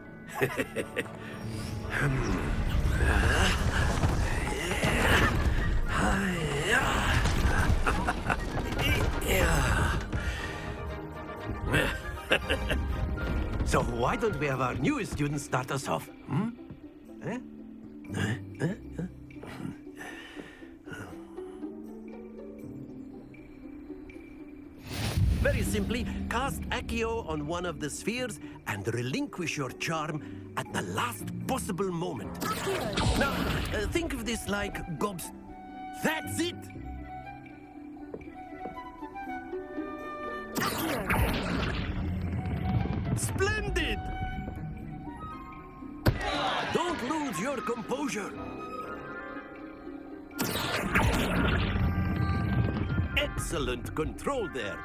So why don't we have our newest student start us off? Very simply, cast Accio on one of the spheres and relinquish your charm at the last possible moment. Accio! Now, think of this like gobs... That's it! Accio! Splendid! Don't lose your composure. Excellent control there.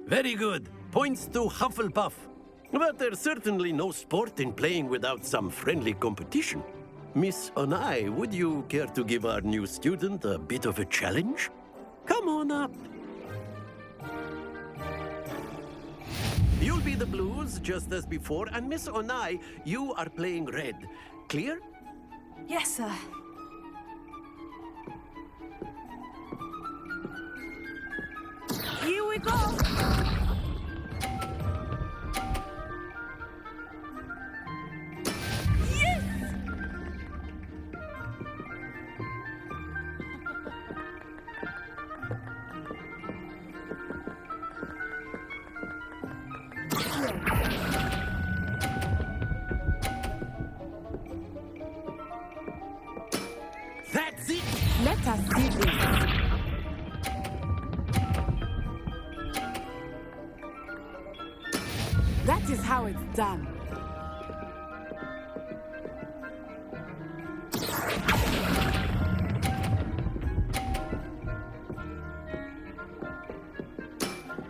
Very good. Points to Hufflepuff. But there's certainly no sport in playing without some friendly competition. Miss Onai, would you care to give our new student a bit of a challenge? Come on up. You'll be the blues, just as before, and Miss Onai, you are playing red. Clear? Yes, sir. Here we go! That is how it's done.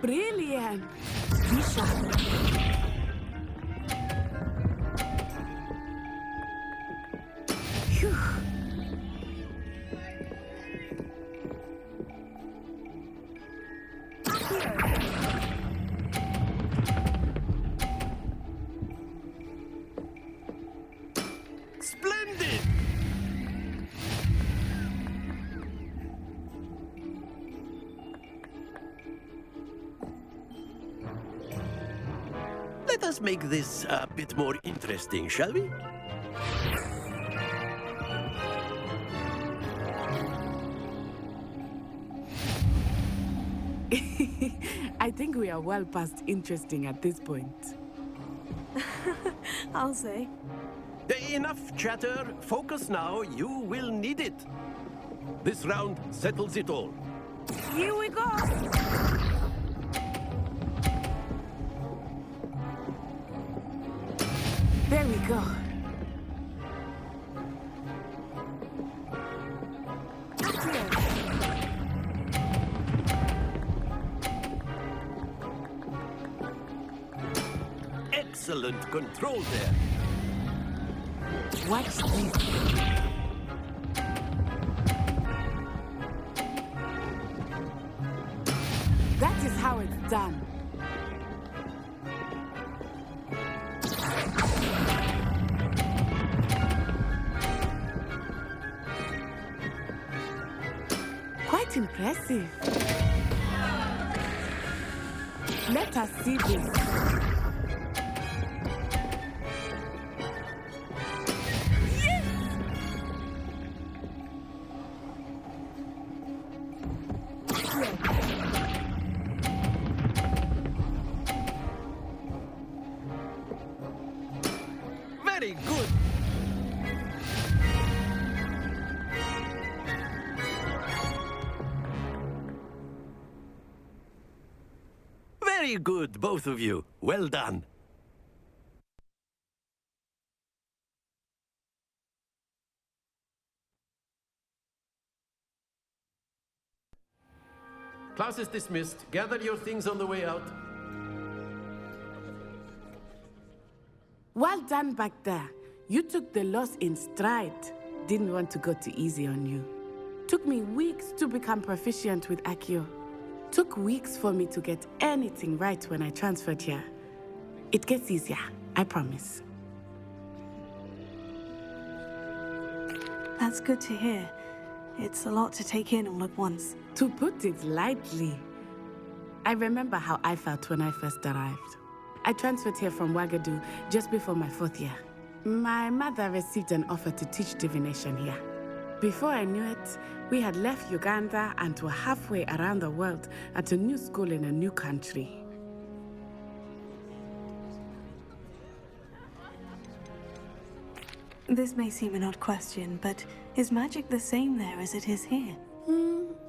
Brilliant. Be sharp. Phew. Splendid! Let us make this a bit more interesting, shall we? I think we are well past interesting at this point. I'll say. Enough chatter. Focus now. You will need it. This round settles it all. Here we go! There we go. Excellent control there. Watch this. That is how it's done. Quite impressive. Let us see this. Very good. Very good, both of you. Well done. Class is dismissed. Gather your things on the way out. Well done back there. You took the loss in stride. Didn't want to go too easy on you. Took me weeks to become proficient with Accio. Took weeks for me to get anything right when I transferred here. It gets easier, I promise. That's good to hear. It's a lot to take in all at once. To put it lightly, I remember how I felt when I first arrived. I transferred here from Wagadu just before my 4th year. My mother received an offer to teach divination here. Before I knew it, we had left Uganda and were halfway around the world at a new school in a new country. This may seem an odd question, but is magic the same there as it is here?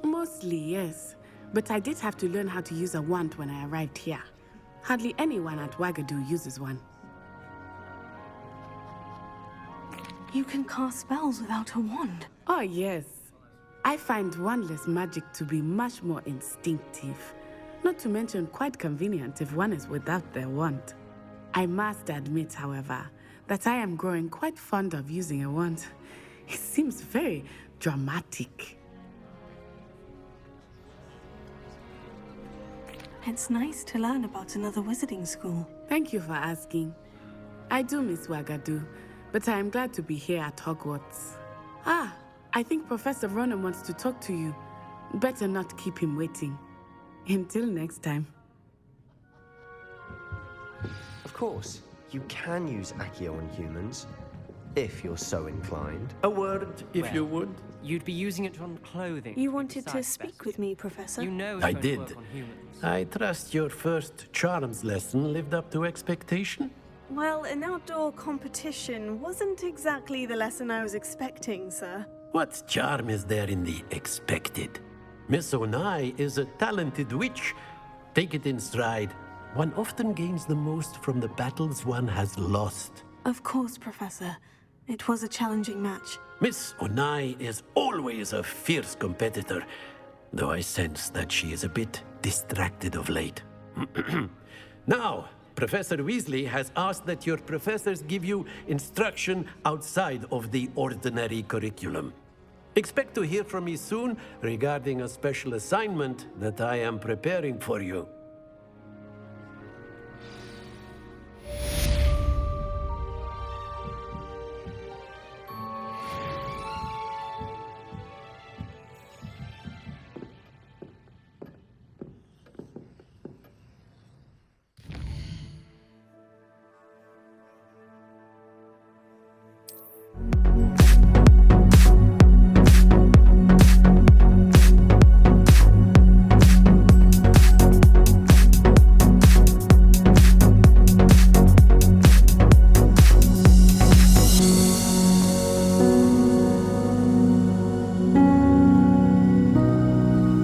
Mostly, yes. But I did have to learn how to use a wand when I arrived here. Hardly anyone at Wagadu uses one. You can cast spells without a wand? Oh, yes. I find wandless magic to be much more instinctive. Not to mention quite convenient if one is without their wand. I must admit, however, that I am growing quite fond of using a wand. It seems very dramatic. It's nice to learn about another wizarding school. Thank you for asking. I do miss Wagadu, but I am glad to be here at Hogwarts. Ah, I think Professor Ronan wants to talk to you. Better not keep him waiting. Until next time. Of course, you can use Accio on humans, if you're so inclined. A word, if you would. You'd be using it on clothing. You wanted to speak with me, Professor? You know I it's going did. to work on humans. I trust your first charms lesson lived up to expectation? Well, an outdoor competition wasn't exactly the lesson I was expecting, sir. What charm is there in the expected? Miss Onai is a talented witch. Take it in stride. one often gains the most from the battles one has lost. Of course, Professor. It was a challenging match. Miss Onai is always a fierce competitor, though I sense that she is a bit distracted of late. Now, Professor Weasley has asked that your professors give you instruction outside of the ordinary curriculum. Expect to hear from me soon regarding a special assignment that I am preparing for you.